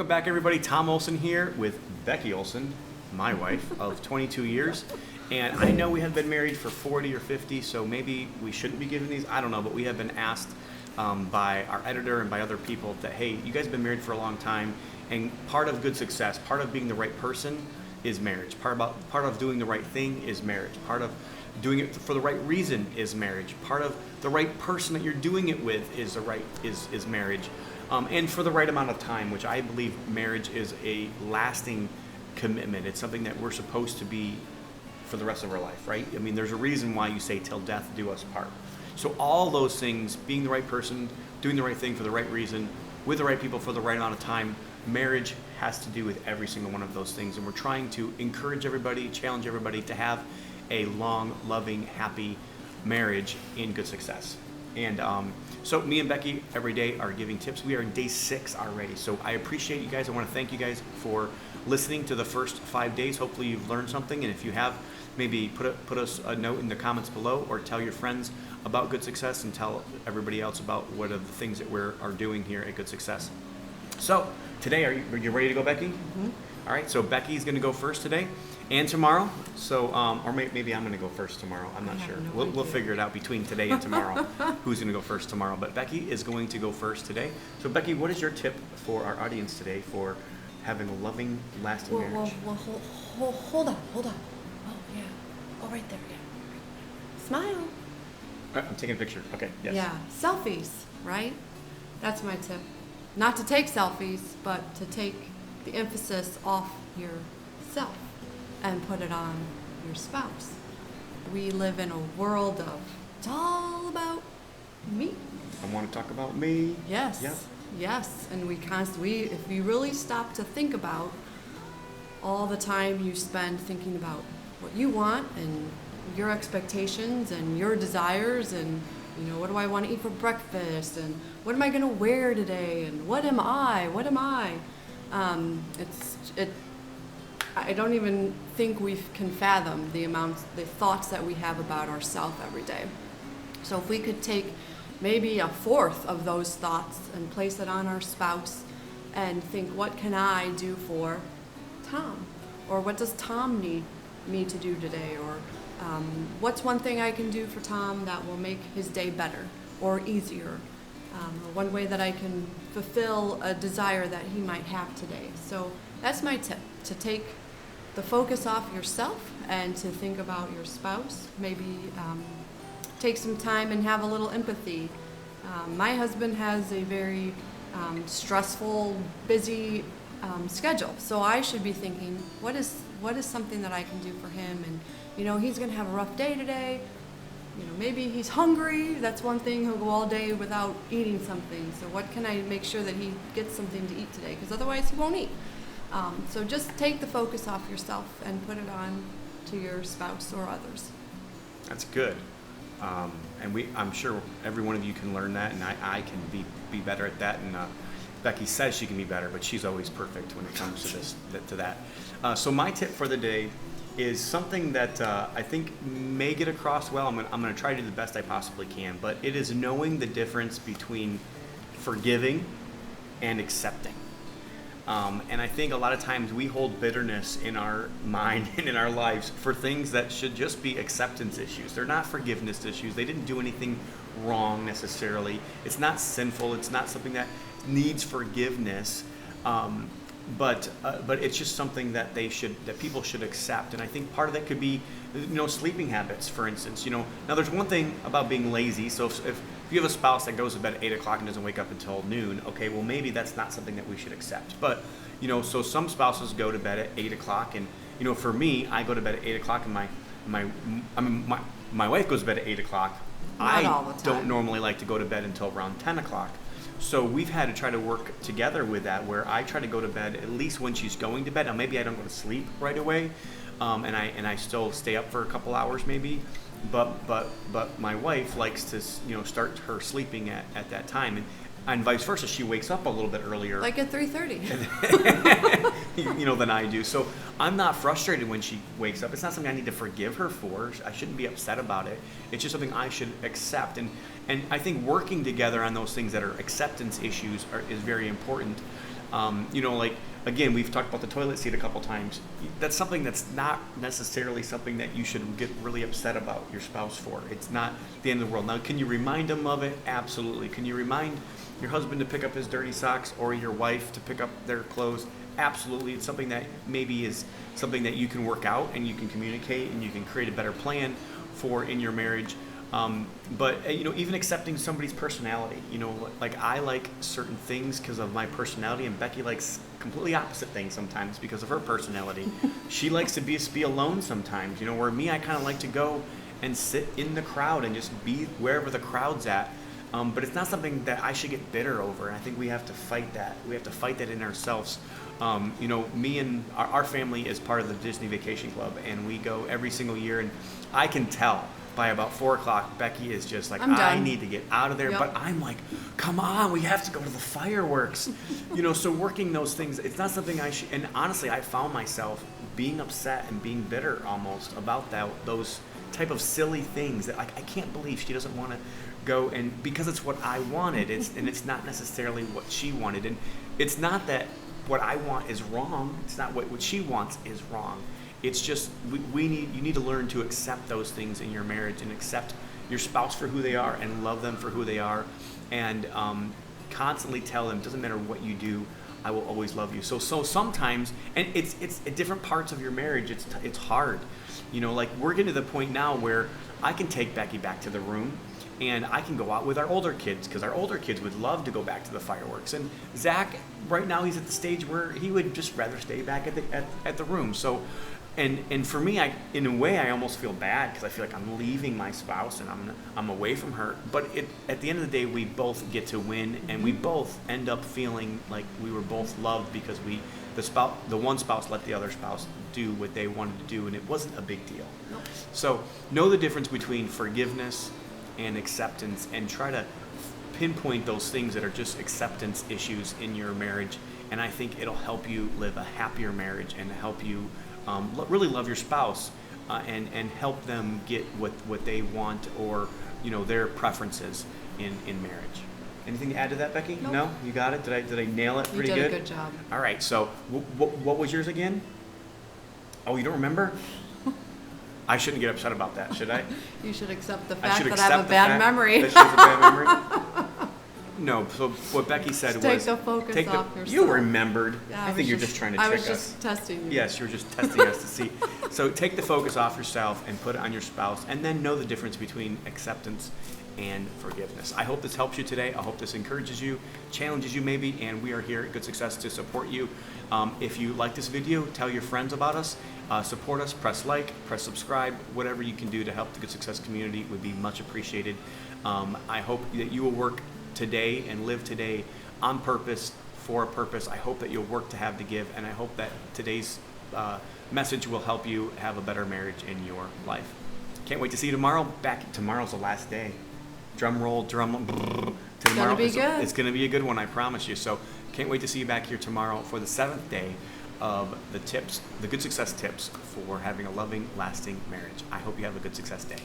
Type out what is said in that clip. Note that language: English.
welcome back, everybody. Tom Olson here with Becky Olson, my wife of 22 years. And I know we have been married for 40 or 50, so maybe we shouldn't be giving these. I don't know, but we have been asked by our editor and by other people that, hey, you guys have been married for a long time, and part of good success, part of being the right person is marriage. Part of doing the right thing is marriage. Part of doing it for the right reason is marriage. Part of the right person that you're doing it with is marriage. And for the right amount of time, which I believe marriage is a lasting commitment. It's something that we're supposed to be for the rest of our life, right? I mean, there's a reason why you say till death do us part. So all those things, being the right person, doing the right thing for the right reason, with the right people for the right amount of time, marriage has to do with every single one of those things. And we're trying to encourage everybody, challenge everybody to have a long, loving, happy marriage in good success. And so me and Becky every day are giving tips. We are in day 6 already. So I appreciate you guys. I want to thank you guys for listening to the first 5 days. Hopefully you've learned something. And if you have, maybe put us a note in the comments below, or tell your friends about Good Success and tell everybody else about what are the things that are doing here at Good Success. So today, are you ready to go, Becky? Mm-hmm. All right, so Becky's going to go first today and tomorrow. So, or maybe I'm going to go first tomorrow. I'm not sure. We'll figure it out between today and tomorrow who's going to go first tomorrow. But Becky is going to go first today. So, Becky, what is your tip for our audience today for having a loving, lasting marriage? Well, hold on. Oh, yeah. Oh, right there, yeah. Smile. I'm taking a picture. Okay, yes. Yeah, selfies, right? That's my tip. Not to take selfies, but to take the emphasis off yourself and put it on your spouse. We live in a world of, it's all about me. I want to talk about me. Yes. Yeah. Yes. And if you really stop to think about all the time you spend thinking about what you want and your expectations and your desires and, what do I want to eat for breakfast and what am I going to wear today and what am I? I don't even think we can fathom the thoughts that we have about ourselves every day. So if we could take maybe a fourth of those thoughts and place it on our spouse and think, what can I do for Tom? Or what does Tom need me to do today? Or what's one thing I can do for Tom that will make his day better or easier? Or one way that I can fulfill a desire that he might have today. So that's my tip, to take the focus off yourself and to think about your spouse. Maybe take some time and have a little empathy. My husband has a very stressful, busy schedule. So I should be thinking, what is something that I can do for him? And, he's going to have a rough day today. Maybe he's hungry. That's one thing. He'll go all day without eating something. So what can I make sure that he gets something to eat today? Because otherwise he won't eat. So just take the focus off yourself and put it on to your spouse or others. That's good. And I'm sure every one of you can learn that, and I can be better at that. And Becky says she can be better, but she's always perfect when it comes to that. So my tip for the day is something that I think may get across well. I'm going to try to do the best I possibly can, but it is knowing the difference between forgiving and accepting. And I think a lot of times we hold bitterness in our mind and in our lives for things that should just be acceptance issues. They're not forgiveness issues. They didn't do anything wrong necessarily. It's not sinful. It's not something that needs forgiveness. But it's just something that people should accept. And I think part of that could be, sleeping habits, for instance. Now there's one thing about being lazy. So if you have a spouse that goes to bed at 8 o'clock and doesn't wake up until noon, okay, well maybe that's not something that we should accept. But so some spouses go to bed at 8 o'clock, and for me, I go to bed at 8 o'clock, and my wife goes to bed at 8 o'clock. Not all the time. Don't normally like to go to bed until around 10 o'clock. So we've had to try to work together with that, where I try to go to bed at least when she's going to bed. Now maybe I don't go to sleep right away, and I still stay up for a couple hours maybe, but my wife likes to start her sleeping at that time, and vice versa. She wakes up a little bit earlier, like at 3:30. Than I do. So I'm not frustrated when she wakes up. It's not something I need to forgive her for. I shouldn't be upset about it. It's just something I should accept. And I think working together on those things that are acceptance issues is very important. You know, like, again, we've talked about the toilet seat a couple times. That's something that's not necessarily something that you should get really upset about your spouse for. It's not the end of the world. Now, can you remind them of it? Absolutely. Can you remind your husband to pick up his dirty socks, or your wife to pick up their clothes? Absolutely. It's something that maybe is something that you can work out and you can communicate and you can create a better plan for in your marriage. But you know, even accepting somebody's personality, you know, like I like certain things because of my personality, and Becky likes completely opposite things sometimes because of her personality. She likes to be alone sometimes, you know, where me, I kind of like to go and sit in the crowd and just be wherever the crowd's at. But it's not something that I should get bitter over. And I think we have to fight that. We have to fight that in ourselves. You know, me and our family is part of the Disney Vacation Club, and we go every single year, and I can tell by about 4 o'clock, Becky is just like, I need to get out of there. Yep. But I'm like, come on, we have to go to the fireworks. You know, so working those things, it's not something I should. And honestly, I found myself being upset and being bitter almost about those type of silly things that I can't believe she doesn't want to go, and because it's what I wanted, and it's not necessarily what she wanted. And it's not that what I want is wrong. It's not what she wants is wrong. It's just you need to learn to accept those things in your marriage and accept your spouse for who they are and love them for who they are, and constantly tell them, doesn't matter what you do, I will always love you. So sometimes, and it's at different parts of your marriage, it's hard. You know, like we're getting to the point now where I can take Becky back to the room and I can go out with our older kids, because our older kids would love to go back to the fireworks. And Zach, right now, he's at the stage where he would just rather stay back at the room. So, and for me, in a way, I almost feel bad because I feel like I'm leaving my spouse and I'm away from her. But at the end of the day, we both get to win, and we both end up feeling like we were both loved because the one spouse let the other spouse do what they wanted to do, and it wasn't a big deal. Nope. So know the difference between forgiveness and acceptance, and try to pinpoint those things that are just acceptance issues in your marriage. And I think it'll help you live a happier marriage and help you really love your spouse, and help them get what they want, or you know, their preferences in marriage. Anything to add to that, Becky? Nope. No? You got it? Did I nail it pretty good? You did a good job. All right, so what was yours again? Oh, you don't remember? I shouldn't get upset about that, should I? You should accept the I fact should that I have accept a the bad fact memory. that she has a bad memory? No, so what Becky said Just was... take the focus off yourself. You remembered. Yeah, I think you're just trying to trick us. I was just testing you. Yes, you're just testing us to see. So take the focus off yourself and put it on your spouse, and then know the difference between acceptance and forgiveness. I hope this helps you today. I hope this encourages you, challenges you maybe, and we are here at Good Success to support you. If you like this video, tell your friends about us. Support us, press like, press subscribe, whatever you can do to help the Good Success community would be much appreciated. I hope that you will work today and live today on purpose, for a purpose. I hope that you'll work to have to give, and I hope that today's message will help you have a better marriage in your life. Can't wait to see you tomorrow. Tomorrow's the last day. Drum roll, drum. It's gonna be good. It's going to be a good one, I promise you. So can't wait to see you back here tomorrow for the 7th day of the Good Success tips for having a loving, lasting marriage. I hope you have a good success day.